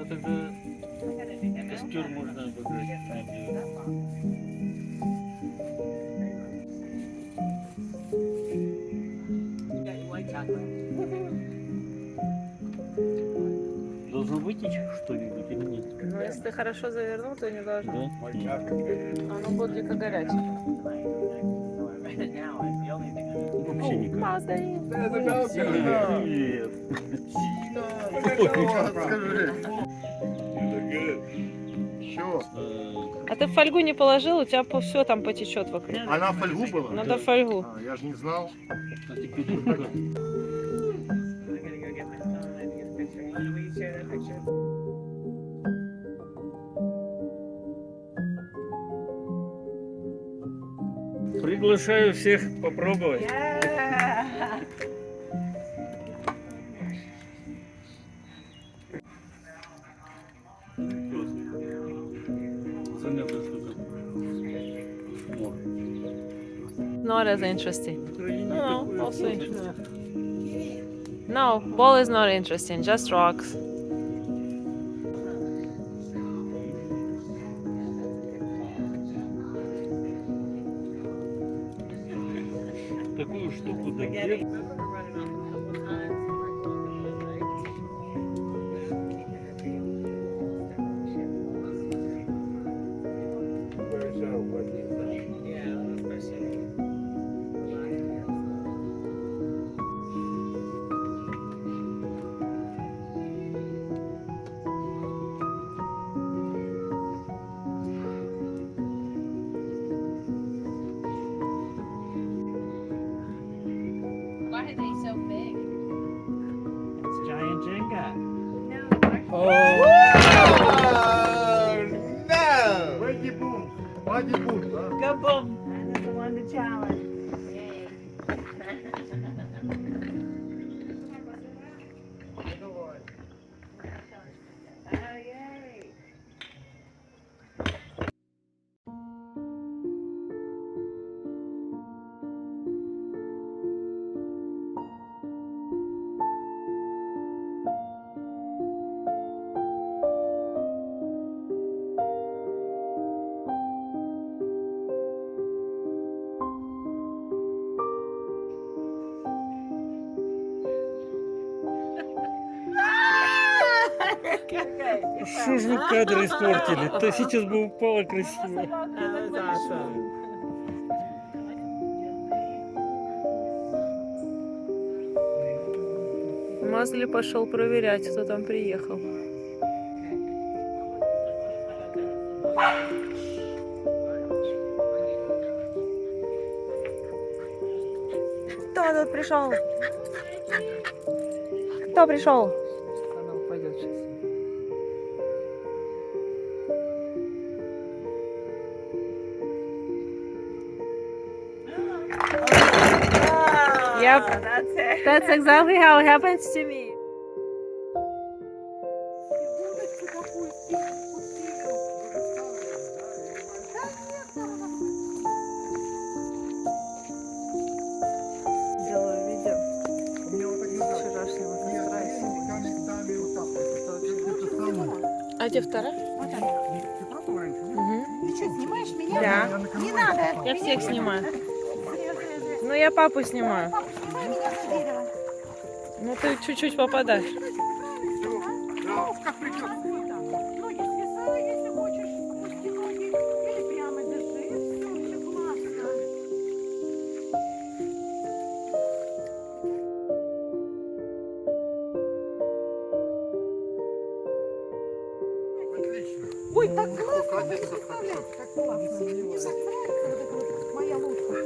А тогда костер можно обыграть. Должно вытечь что-нибудь или нет? Ну, если ты хорошо завернул, то не должно. Да? Оно будет дико горячее. Вообще никак. Мазай. Привет. А ты в фольгу не положил, у тебя все там потечет вокруг. Она в фольгу была? Надо в фольгу. Я же не знал. А теперь только приглашаю всех попробовать. Занятная штука. О. Not as interesting. В Украине No, такое also ходит. interesting. No, ball is not interesting, just rocks. Такую штуку догреть. Why are they so big? It's giant Jenga. No! Баді бум! Баді бум! Kaboom! I just won the challenge. Oh, yay! Что ж вы кадры испортили? То сейчас бы упало красиво. That was awesome. Мазли пошел проверять, кто там приехал. Кто тут пришел? Кто пришел? Она упадет сейчас. Yep. Oh, that's it. That's exactly how it happens to me. Делаю видео вчерашнего костра. А где вторая? Ты пробовал раньше? Угу. Ты что, снимаешь меня? Да. Не надо. Я всех снимаю. Ну я папу снимаю. Папа, снимай меня за дерево. Ну ты чуть-чуть попадаешь. Как придется. Ноги свисай, если хочешь. Пусти ноги. Или прямо держи. Все, все классно. Отлично. Ой, так классно. Катя, Вы не это представляете, как классно. Мне так нравится вот эта вот моя лодка.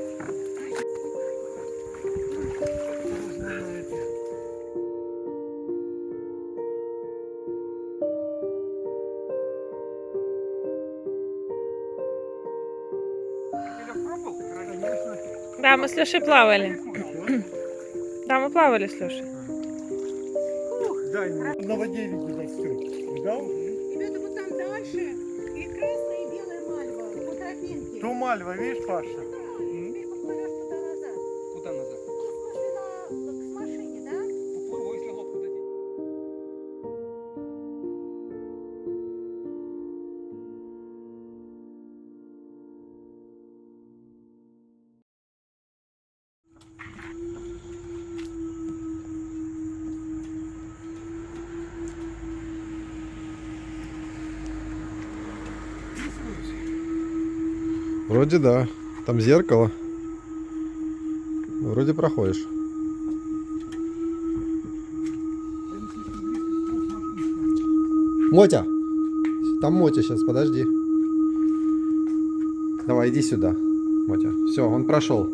Конечно. Да, мы с Лешей плавали. Да, мы плавали с Лешей. Дай мне. На воде видно все. Видал? Ребята, вот там дальше и красная, и белая мальва по тропинке. То мальва, видишь, Паша? Теперь поплывешь туда назад. Куда назад? Ну, в смысле, к машине, да? Поплыву, если лодку дадите. Вроде да. Там зеркало. Вроде проходишь. Мотя! Там Мотя сейчас, подожди. Давай, иди сюда, Мотя. Все, он прошел.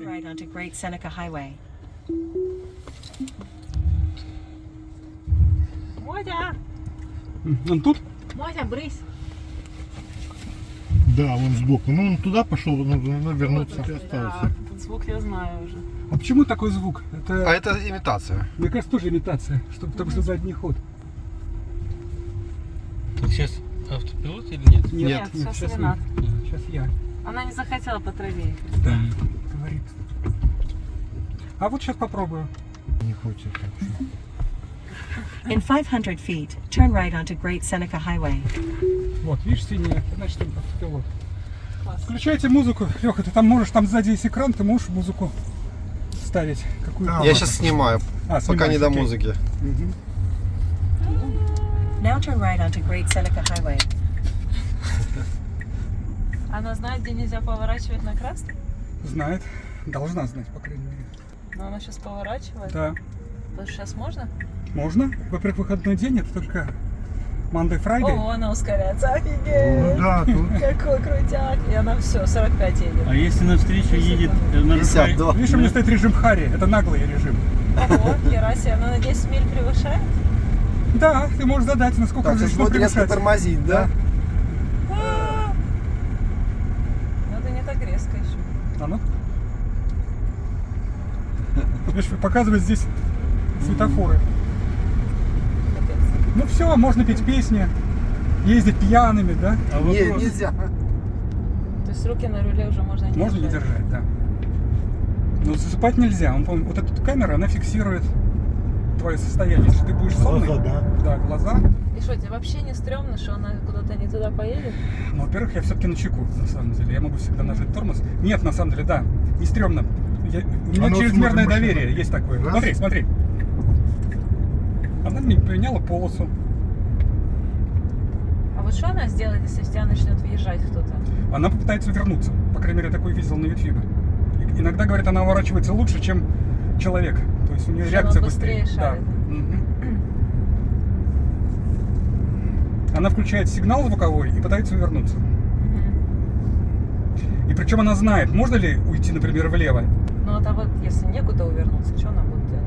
Right onto Great Seneca Highway. Мотя! Он тут? Мотя, брысь! Да, он сбоку. Ну, он туда пошел, нужно вернуться. Да, Остался. этот звук я знаю уже. А почему такой звук? Это, А это имитация. мне кажется, тоже имитация, потому что задний ход. Так сейчас автопилот или нет? Нет, сейчас сейчас Ренат. Сейчас я. Она не захотела по траве ехать. Да, говорит. А вот сейчас попробую. Не хочет. так что. In 500 feet, turn right onto Great Seneca Highway. Вот, видишь, синий, значит, там автопилот. Включайте музыку. Леха, ты там можешь, там сзади есть экран, ты можешь музыку ставить. Какую Да, Я сейчас снимаю, пока снимаешь, не до окей. музыки. Мгм. Now turn right onto Great Seneca Highway. Она знает, где нельзя поворачивать на красный? Знает. Должна знать, по крайней мере. Но она сейчас поворачивает. Да. Потому что сейчас можно? Можно. Во-первых, выходной день, это только Monday, Friday. О, она ускоряется. Ну Офигеть! да, тут Какой крутяк! И она все, 45 едет. А если навстречу едет на 52. Видишь, у меня стоит режим Хари, это наглый режим. Ого, хера себе, она на 10 миль превышает? Да, ты можешь задать, насколько Так, сейчас разрешено будет резко превышать. тормозить, да? Ну это не так резко еще. А ну? Видишь, показывает здесь светофоры. Капец. Ну все, можно петь песни, ездить пьяными, да? А Не, вопрос, нельзя. То есть руки на руле уже можно не Можно не держать. держать, да. Но засыпать нельзя. Вот эта камера, она фиксирует твое состояние. Если ты будешь сонный, глаза, да? да, глаза. И что, тебе вообще не стрёмно, что она куда-то не туда поедет? Ну, во-первых, я все-таки на чеку, на самом деле. Я могу всегда нажать тормоз. Нет, на самом деле, да, не стрёмно. У меня ну, чрезмерное смотри, доверие, машина. есть такое. Раз. Смотри, смотри. Она мне поменяла полосу. А вот что она сделает, если в тебя начнет въезжать кто-то? Она попытается вернуться. По крайней мере, я такое видел на YouTube. Иногда, говорят, она уворачивается лучше, чем человек. То есть у нее Что реакция она быстрее быстрее. шарит. Да. Мгм. Она включает сигнал звуковой и пытается увернуться. И причем она знает, можно ли уйти, например, влево. Ну а вот если некуда увернуться, что она будет делать?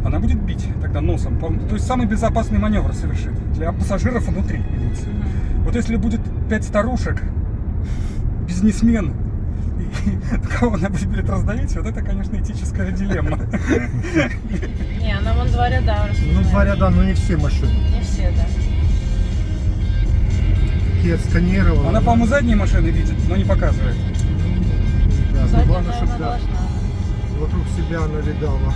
Она будет бить тогда носом. То есть самый безопасный маневр совершит. Для пассажиров внутри. имеется в виду. Вот если будет 5 старушек, бизнесмен, и кого она будет раздавить, вот это, конечно, этическая дилемма. Не, она вон два ряда Ну, распознает. два ряда, но не все машины. Не все, да. Kia сканировала. Она, по-моему, задние машины видит, но не показывает. Да, Задняя, главное, наверное, чтобы да, должна. вокруг себя она видала.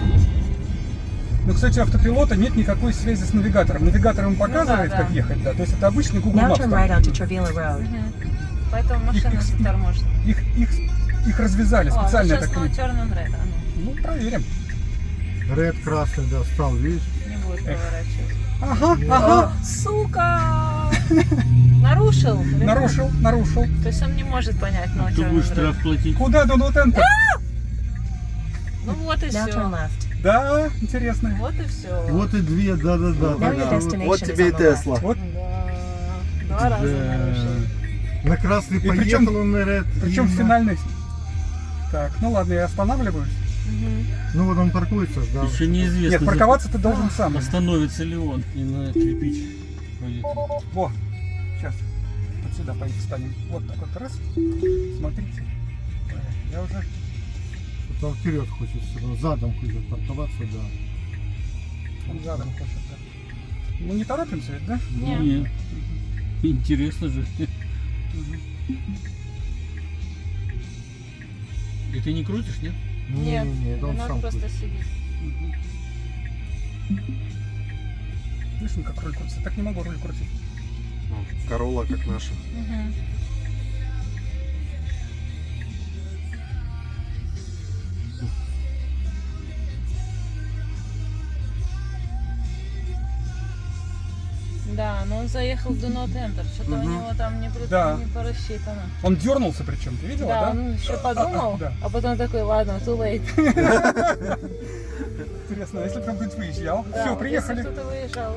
Ну, кстати, у автопилота нет никакой связи с навигатором. Навигатор ему показывает, да. как ехать, да. То есть это обычный Google Now Maps. turn там. right onto Travilla Road. Поэтому машина Их- заторможена. Их развязали О, специально. сейчас так. no turn on red. А Ну, проверим. Ред красный, да, стал, видишь? ну, не будет поворачивать. Ага, ага. Сука! Нарушил. ребят. Нарушил. То есть он не может понять no Кто turn будет on red. штраф платить? Куда? Да, вот это. Ну вот и Now turn все. left. Да, интересно. Вот и все. Вот и две, да-да-да. Now your да. destination Вот is тебе и on the left. Тесла. Вот. Да. Два раза нарушил. На красный И поехал причем- он на ред. Причем и в на- финальной. Так, ну ладно, я останавливаюсь. Ну вот он паркуется, ждал. Еще неизвестно, Нет, парковаться ты должен сам. остановится ли он и на кирпич пойдет. Во, сейчас. Вот сюда поедем, встанем. Вот так вот раз. Смотрите. Я уже... Вот он вперед хочет, он задом хочет парковаться, да. Он задом хочет. Да. Мы не торопимся ведь, да? Не. Нет. Интересно же. И ты не крутишь, нет? Нет, Не, это он Ренат сам просто крутит. сидит. Видишь, ну как руль крутится. Так не могу руль крутить. Королла как наша. Да, но он заехал в Do Not Enter. Что-то у Мгм. него там Да. не просчитано. Он дернулся причем, ты видела, Да, да? он еще подумал, Да. а потом такой, ладно, too late. Интересно, а если прям кто-нибудь выезжал. Да, Все, вот приехали. Если кто-то выезжал.